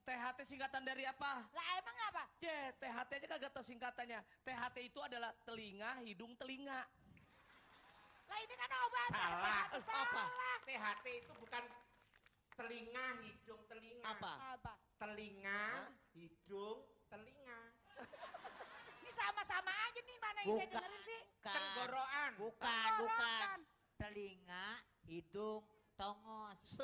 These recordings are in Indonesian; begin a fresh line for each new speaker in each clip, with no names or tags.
THT singkatan dari apa?
Lah emang apa?
THT aja kagak tahu singkatannya. THT itu adalah telinga, hidung, telinga.
Lah ini kan obatnya.
Salah.
Salah.
THT itu bukan telinga, hidung, telinga.
Apa?
Telinga, hidung, telinga.
Ini sama-sama aja nih, mana yang saya dengerin sih?
Tenggorokan.
Bukan. Telinga, hidung, tongos.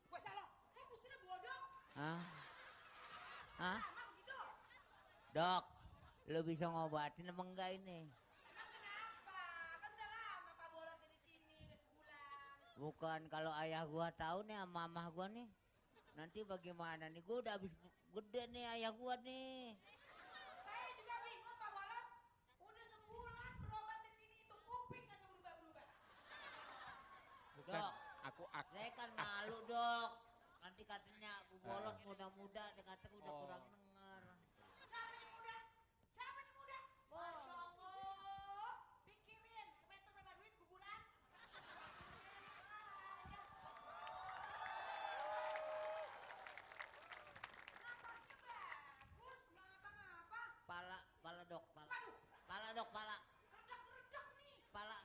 Gue salah. Kan mestinya bodoh.
Hah? Hah?
Sama begitu.
Dok, lu bisa ngobatin apa enggak ini?
Emang kenapa? Kan udah lama Pak Bolot di sini, udah sebulan.
Bukan kalau ayah gua tahu nih sama mamah gua nih. Nanti bagaimana nih? Gua udah habis gede nih ayah gua nih.
Saya juga bingung Pak Bolot. Udah sebulan berobat di sini itu kuping aja berubah-berubah.
Dok,
Aku
saya kan malu, Dok. Nanti katanya Bu Bolot muda-muda, dia kata udah kurang denger.
Siapa yang muda? Siapa yang muda? Masya Allah. Pikirin semeter berapa duit kuburan? Napasnya bagus, nggak ngapa-ngapa.
Pala dok, pala.
Waduh,
Pala dok, pala.
kerdak-kerdak nih.
Pala.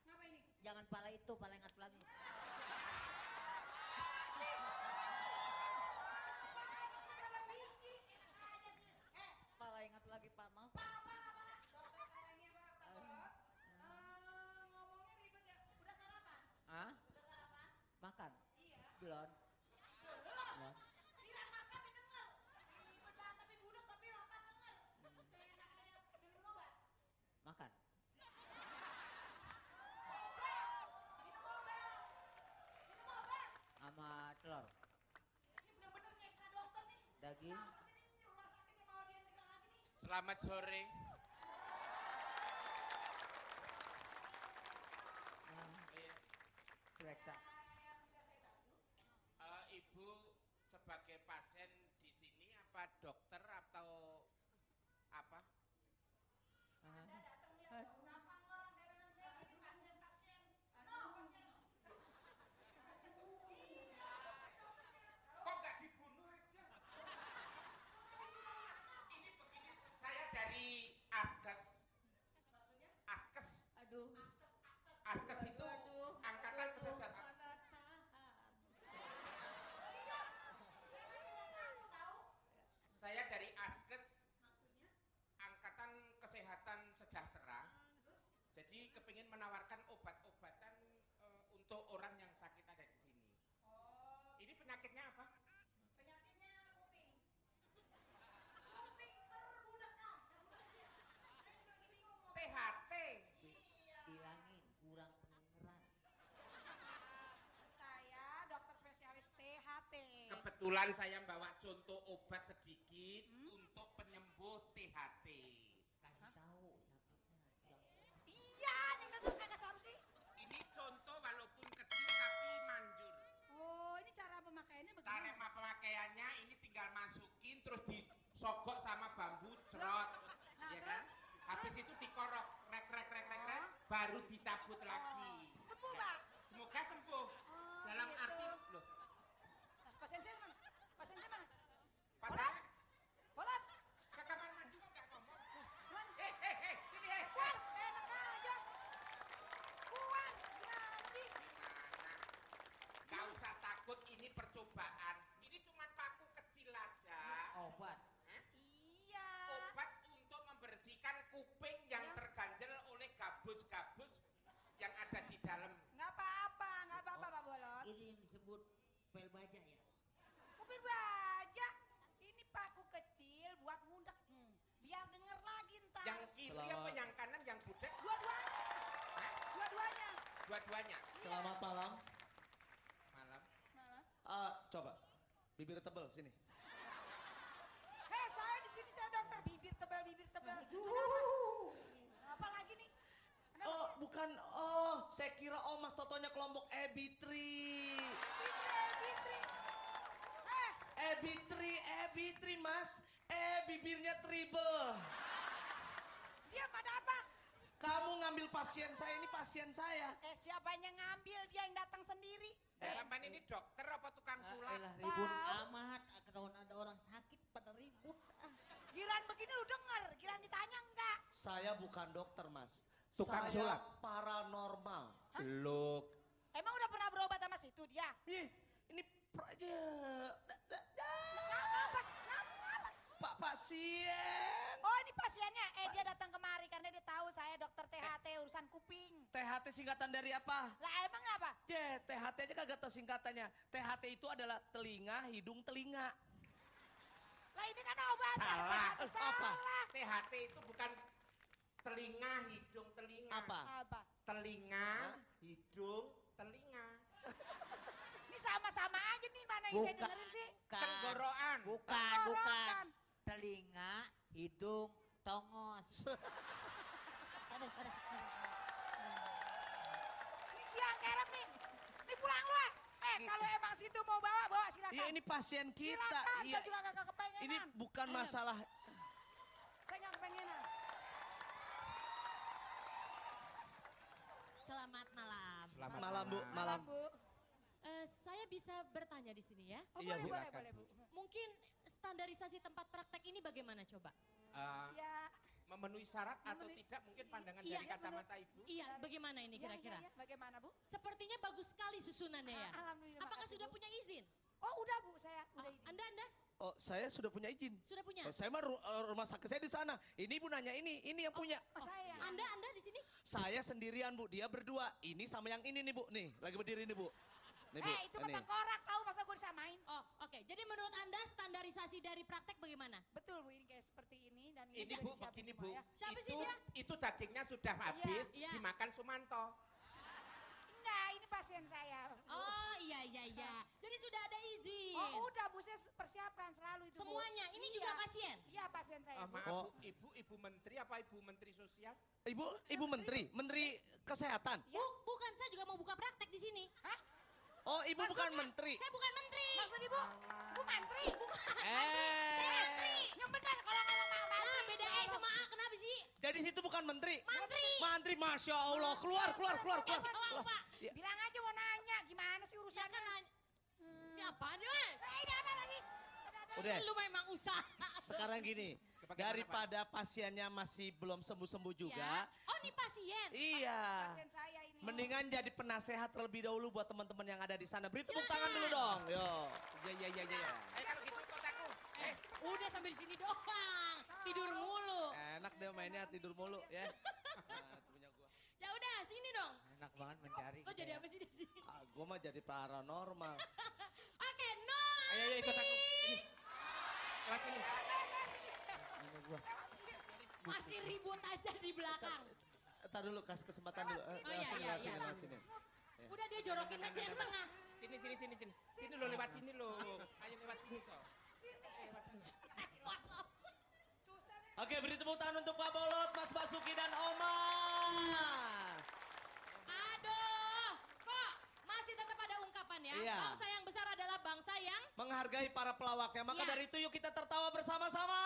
Ngapa ini?
Jangan pala itu, pala ingat lagi.
Berapa biji? Enak aja sih.
Pala ingat lagi panas.
Pala. Dokter saya ini apa, Pak Bolot? Ngomongnya ribet ya. Udah sarapan?
Hah?
Udah sarapan?
Makan?
Iya.
Belum.
Belum. Kira makan denger. Ribet banget tapi budak tapi lapar denger. Enak aja minum obat.
Makan?
Minum obat. Minum obat.
Sama telur?
Ini bener-bener nyeksa dokter nih.
Daging?
Apa sih ini rumah sakit yang mau dia nikah lagi nih?
Selamat sore.
Periksa.
Yang bisa saya bantu?
Ibu sebagai pasien di sini apa dokter atau apa?
Anda datang lihat bau napang orang berenan saya ini pasien-pasien. No, pasien. Iya, dokternya.
Kok nggak dibunuh aja? Ini begini, saya dari Askes.
Maksudnya?
Askes.
Aduh.
Askes itu angkatan kesehatan. Saya dari Askes,
Maksudnya?
Angkatan Kesehatan Sejahtera. Jadi kepingin menawarkan obat-obatan untuk orang yang sakit ada di sini.
Oh,
Ini penyakitnya apa?
penyakitnya kuping. Kuping perbudakan. Saya juga lagi bingung mau.
THT.
Iya.
Bilangin kurang pendengaran.
Saya dokter spesialis THT.
Kebetulan saya bawa contoh obat sedikit untuk penyembuh THT.
Kasih tahu sakitnya.
Iya, yang denger kagak saru sih.
Ini contoh walaupun kecil tapi manjur.
Oh, ini cara pemakaiannya
Cara
bagaimana?
pemakaiannya ini tinggal masukin terus disogok sama bambu cerot,
Nah,
ya kan? Habis itu dikorok, rek, baru dicabut lagi.
Sembuh, Pak.
Semoga sembuh.
Oh,
Dalam
gitu.
arti, loh,
Nah, pasien saya mana?
kupel baja ya?
Kuping baja. Ini paku kecil buat ngundek. Biar denger lagi ntar.
Yang kiri apa yang kanan yang budek?
Dua-duanya.
Hah?
Dua-duanya.
Dua-duanya.
Selamat malam.
Malam.
Malah.
Coba bibir tebel sini.
Hei, saya di sini saya dokter bibir tebal, bibir tebal. Apa lagi nih? Kenapa?
Oh, bukan. Saya kira Mas Totonya kelompok Ebitri.
Fitri.
Ebitri, Mas. Bibirnya tribel.
Dia pada apa?
Kamu ngambil pasien saya, ini pasien saya.
Siapa yang ngambil? Dia yang datang sendiri.
Sampai ini dokter apa tukang sulap?
Elah ribut
Tahu.
amat, ketahuan ada orang sakit pada ribut.
Giran begini lu denger, giran ditanya enggak?
Saya bukan dokter, Mas.
Tukang
saya
sulap.
paranormal.
Look.
Emang udah pernah berobat sama situ dia?
Ini
Apa?
Pak pasien.
Oh ini pasiennya, dia datang kemari karena dia tahu saya dokter THT urusan kuping.
THT singkatan dari apa?
Lah emang apa?
THT aja kagak tahu singkatannya. THT itu adalah telinga, hidung, telinga.
Lah ini kan obat.
Salah.
Salah.
THT itu bukan telinga, hidung, telinga.
Apa?
Telinga, hidung, telinga.
Ini sama-sama aja nih mana yang saya dengerin sih?
Tenggorokan.
Bukan.
Tenggorokan.
Telinga, hidung, tongos.
Ini biang kerem nih. Ini pulang lu ah. Kalau emang situ mau bawa silakan.
Iya ini pasien kita.
Silakan,
Iya.
saya juga kagak kepengenan.
Ini bukan masalah.
Saya nggak kepengenan.
Selamat malam.
Selamat
Malam, Bu. Malam.
Bu.
Saya bisa bertanya di sini ya.
Oh,
Iya, Bu.
boleh, Bu.
Mungkin standarisasi tempat praktek ini bagaimana coba?
Ya,
Memenuhi syarat atau
Memenuhi-
tidak mungkin pandangan
Iya,
dari kacamata ibu?
Iya, bagaimana ini kira-kira?
Ya. Bagaimana, Bu?
Sepertinya bagus sekali susunannya ya.
Alhamdulillah.
Apakah
makasih,
sudah
Bu.
punya izin?
Oh, udah, Bu. Saya udah izin.
Anda
Oh, saya sudah punya izin.
sudah punya?
Oh, saya mah rumah sakit saya di sana. Ini Ibu nanya ini yang punya.
Oh, saya.
Anda di sini?
Saya sendirian, Bu. Dia berdua. Ini sama yang ini nih, Bu. Nih, lagi berdiri nih, Bu. Nih, Bu.
Itu mah tengkorak tahu masa gue disamain.
Oh, oke. Jadi menurut Anda standarisasi dari praktek bagaimana?
Betul, Bu. Ini kayak seperti ini dan
Ini
sudah
Bu,
disiapin
begini
semua
Bu.
ya.
Siapa sih
Itu
dia?
itu dagingnya sudah habis,
Iya.
dimakan Sumanto.
Enggak, ini pasien saya. Bu.
Oh, iya. Jadi sudah ada izin.
Oh, udah, Bu. Saya persiapkan selalu itu, Bu.
Semuanya. Ini
Iya.
juga pasien.
Iya, pasien saya. Bu.
Maaf
Oh.
Bu, ibu menteri apa ibu menteri sosial?
Ibu menteri kesehatan.
Ya.
Bukan, saya juga mau buka praktek di sini.
Hah?
Oh, Ibu bukan menteri.
Saya bukan menteri.
Maksud Ibu? Bu mantri. Yang benar kalau ngomong mantri.
Lah, beda E sama A, kenapa sih?
Jadi situ bukan menteri.
Mantri.
Mantri, Masya Allah. Keluar.
Pak.
Ya.
Bilang aja mau nanya, gimana sih
Saya
urusannya?
kan nanya. Ini apa nih, weh?
Ini apa lagi?
Udah.
Lu memang usaha.
Sekarang gini.
Bagaimana,
Daripada pasiennya masih belum sembuh-sembuh juga.
Ya. Oh, ini pasien.
Iya.
Pasien saya ini.
Mendingan jadi penasehat terlebih dahulu buat teman-teman yang ada di sana. Beri tepuk
Silakan.
tangan dulu dong. Yo.
Iya. Kalau gitu kotaku.
Udah sampai di sini doang. Tidur mulu.
Enak deh mainnya tidur mulu ya. Nah, itu punya gua.
Ya udah, sini dong.
Enak banget mencari.
Lo jadi apa sih di sini?
Gua mah jadi paranormal.
Oke, no.
Ayo ikut aku. Ini. Lewat sini.
Ini gua.
Masih ribut aja di belakang.
Entar dulu kasih kesempatan dulu.
Oh,
Lewat
iya,
sini,
iya,
lewat sini,
iya.
lewat sini.
Udah dia jorokin aja yang tengah.
Sini. Sini lo lewat sini lo. Ayo lewat sini kok.
Susah deh.
Oke, beri tepuk tangan untuk Pak Bolot, Mas Basuki dan Oma.
Aduh, kok masih tetap ada ungkapan ya?
Iya.
Bangsa yang besar adalah bangsa yang
Menghargai para pelawaknya. Maka
Iya.
dari itu yuk kita tertawa bersama-sama.